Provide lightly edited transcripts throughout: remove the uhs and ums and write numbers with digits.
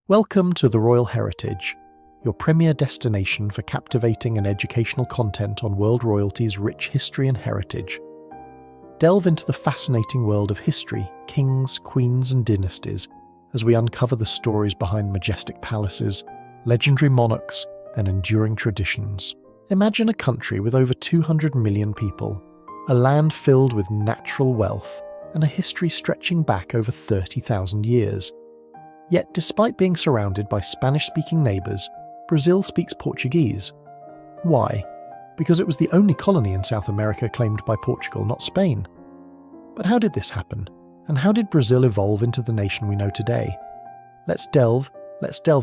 Welcome to The Royal Heritage, your premier destination for captivating and educational content on world royalty's rich history and heritage. Delve into the fascinating world of history, kings, queens and dynasties as we uncover the stories behind majestic palaces, legendary monarchs and enduring traditions. Imagine a country with over 200 million people, a land filled with natural wealth and a history stretching back over 30,000 years. Yet, despite being surrounded by Spanish-speaking neighbours, Brazil speaks Portuguese. Why? Because it was the only colony in South America claimed by Portugal, not Spain. But how did this happen? And how did Brazil evolve into the nation we know today? Let's delve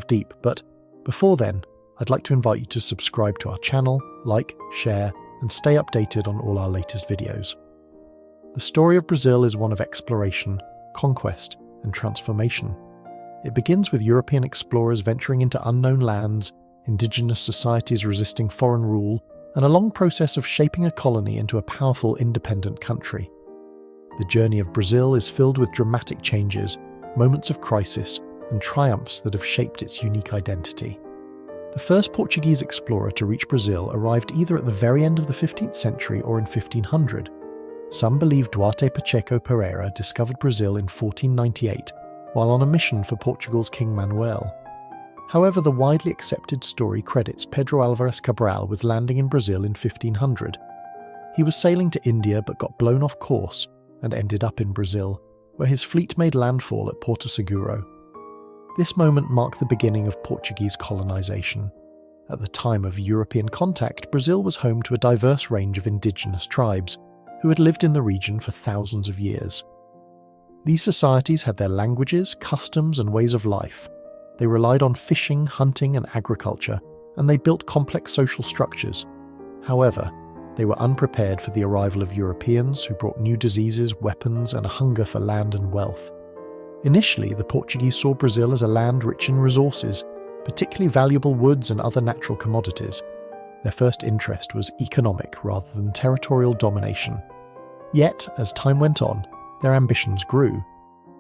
deep, but before then, I'd like to invite you to subscribe to our channel, like, share, and stay updated on all our latest videos. The story of Brazil is one of exploration, conquest, and transformation. It begins with European explorers venturing into unknown lands, indigenous societies resisting foreign rule, and a long process of shaping a colony into a powerful independent country. The journey of Brazil is filled with dramatic changes, moments of crisis, and triumphs that have shaped its unique identity. The first Portuguese explorer to reach Brazil arrived either at the very end of the 15th century or in 1500. Some believe Duarte Pacheco Pereira discovered Brazil in 1498, while on a mission for Portugal's King Manuel. However, the widely accepted story credits Pedro Álvares Cabral with landing in Brazil in 1500. He was sailing to India but got blown off course and ended up in Brazil, where his fleet made landfall at Porto Seguro. This moment marked the beginning of Portuguese colonization. At the time of European contact, Brazil was home to a diverse range of indigenous tribes who had lived in the region for thousands of years. These societies had their languages, customs and ways of life. They relied on fishing, hunting and agriculture, and they built complex social structures. However, they were unprepared for the arrival of Europeans who brought new diseases, weapons and a hunger for land and wealth. Initially, the Portuguese saw Brazil as a land rich in resources, particularly valuable woods and other natural commodities. Their first interest was economic rather than territorial domination. Yet, as time went on, their ambitions grew.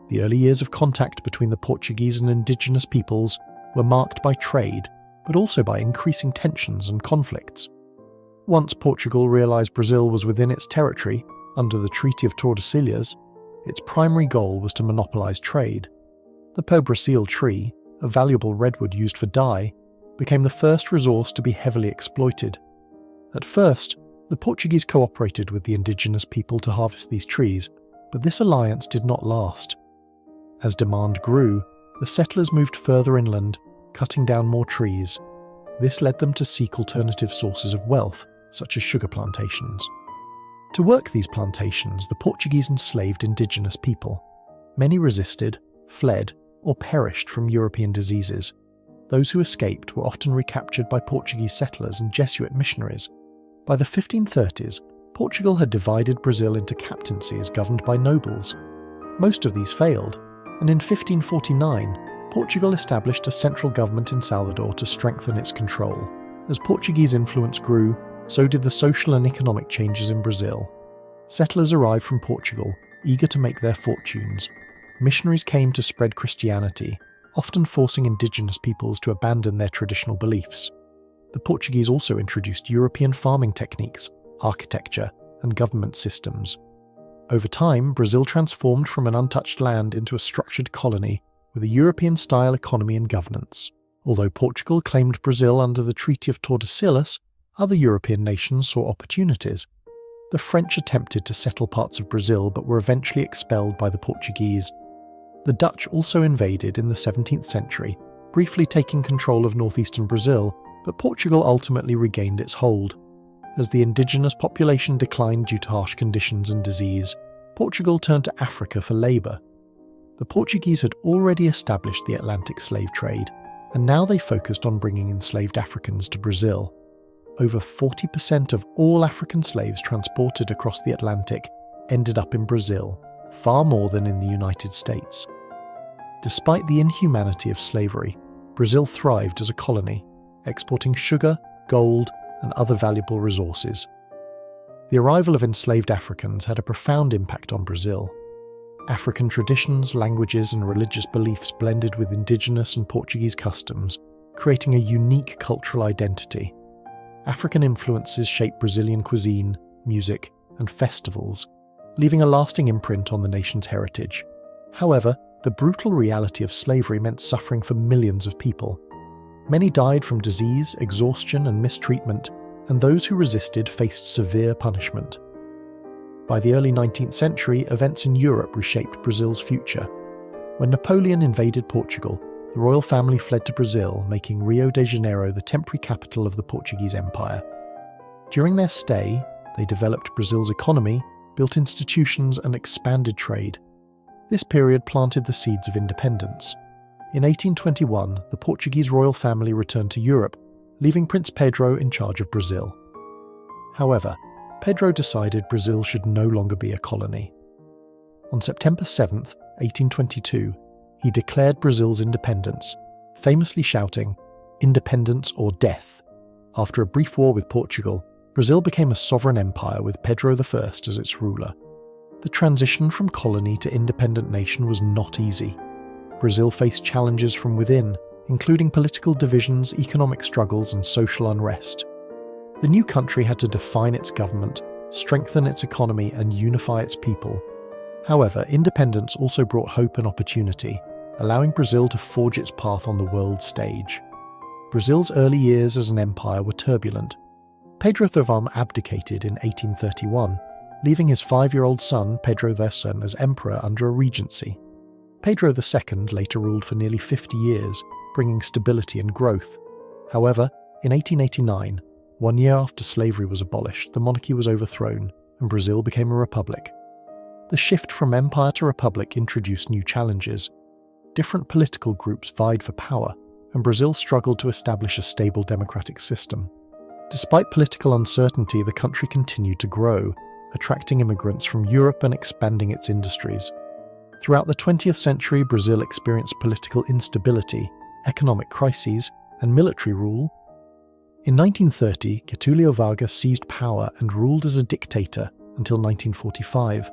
The early years of contact between the Portuguese and indigenous peoples were marked by trade, but also by increasing tensions and conflicts. Once Portugal realised Brazil was within its territory, under the Treaty of Tordesillas, its primary goal was to monopolise trade. The pau-brasil tree, a valuable redwood used for dye, became the first resource to be heavily exploited. At first, the Portuguese cooperated with the indigenous people to harvest these trees, but this alliance did not last. As demand grew, the settlers moved further inland, cutting down more trees. This led them to seek alternative sources of wealth, such as sugar plantations. To work these plantations, the Portuguese enslaved indigenous people. Many resisted, fled, or perished from European diseases. Those who escaped were often recaptured by Portuguese settlers and Jesuit missionaries. By the 1530s, Portugal had divided Brazil into captaincies governed by nobles. Most of these failed, and in 1549, Portugal established a central government in Salvador to strengthen its control. As Portuguese influence grew, so did the social and economic changes in Brazil. Settlers arrived from Portugal, eager to make their fortunes. Missionaries came to spread Christianity, often forcing indigenous peoples to abandon their traditional beliefs. The Portuguese also introduced European farming techniques, architecture, and government systems. Over time, Brazil transformed from an untouched land into a structured colony with a European-style economy and governance. Although Portugal claimed Brazil under the Treaty of Tordesillas, other European nations saw opportunities. The French attempted to settle parts of Brazil but were eventually expelled by the Portuguese. The Dutch also invaded in the 17th century, briefly taking control of northeastern Brazil, but Portugal ultimately regained its hold. As the indigenous population declined due to harsh conditions and disease, Portugal turned to Africa for labour. The Portuguese had already established the Atlantic slave trade, and now they focused on bringing enslaved Africans to Brazil. Over 40% of all African slaves transported across the Atlantic ended up in Brazil, far more than in the United States. Despite the inhumanity of slavery, Brazil thrived as a colony, exporting sugar, gold, and other valuable resources. The arrival of enslaved Africans had a profound impact on Brazil. African traditions, languages, and religious beliefs blended with indigenous and Portuguese customs, creating a unique cultural identity. African influences shape Brazilian cuisine, music, and festivals, leaving a lasting imprint on the nation's heritage. However, the brutal reality of slavery meant suffering for millions of people. Many died from disease, exhaustion, and mistreatment, and those who resisted faced severe punishment. By the early 19th century, events in Europe reshaped Brazil's future. When Napoleon invaded Portugal, the royal family fled to Brazil, making Rio de Janeiro the temporary capital of the Portuguese Empire. During their stay, they developed Brazil's economy, built institutions, and expanded trade. This period planted the seeds of independence. In 1821, the Portuguese royal family returned to Europe, leaving Prince Pedro in charge of Brazil. However, Pedro decided Brazil should no longer be a colony. On September 7, 1822, he declared Brazil's independence, famously shouting, "Independence or death." After a brief war with Portugal, Brazil became a sovereign empire with Pedro I as its ruler. The transition from colony to independent nation was not easy. Brazil faced challenges from within, including political divisions, economic struggles, and social unrest. The new country had to define its government, strengthen its economy, and unify its people. However, independence also brought hope and opportunity, allowing Brazil to forge its path on the world stage. Brazil's early years as an empire were turbulent. Pedro I abdicated in 1831, leaving his 5-year-old son, Pedro II, as emperor under a regency. Pedro II later ruled for nearly 50 years, bringing stability and growth. However, in 1889, 1 year after slavery was abolished, the monarchy was overthrown, and Brazil became a republic. The shift from empire to republic introduced new challenges. Different political groups vied for power, and Brazil struggled to establish a stable democratic system. Despite political uncertainty, the country continued to grow, attracting immigrants from Europe and expanding its industries. Throughout the 20th century, Brazil experienced political instability, economic crises, and military rule. In 1930, Getúlio Vargas seized power and ruled as a dictator until 1945.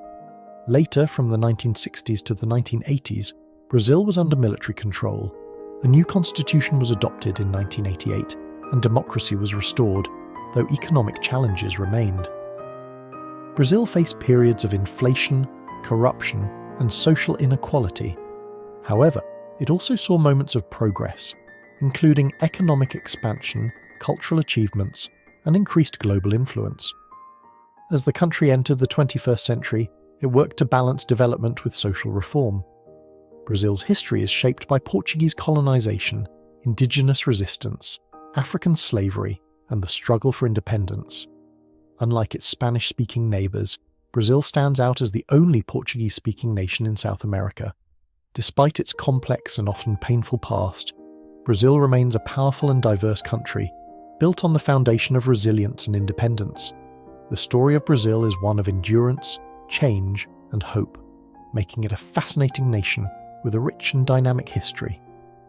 Later, from the 1960s to the 1980s, Brazil was under military control. A new constitution was adopted in 1988, and democracy was restored, though economic challenges remained. Brazil faced periods of inflation, corruption, and social inequality. However, it also saw moments of progress, including economic expansion, cultural achievements, and increased global influence. As the country entered the 21st century, it worked to balance development with social reform. Brazil's history is shaped by Portuguese colonization, indigenous resistance, African slavery, and the struggle for independence. Unlike its Spanish-speaking neighbours, Brazil stands out as the only Portuguese-speaking nation in South America. Despite its complex and often painful past, Brazil remains a powerful and diverse country, built on the foundation of resilience and independence. The story of Brazil is one of endurance, change, and hope, making it a fascinating nation with a rich and dynamic history.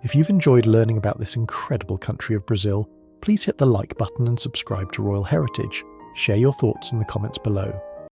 If you've enjoyed learning about this incredible country of Brazil, please hit the like button and subscribe to Royal Heritage. Share your thoughts in the comments below.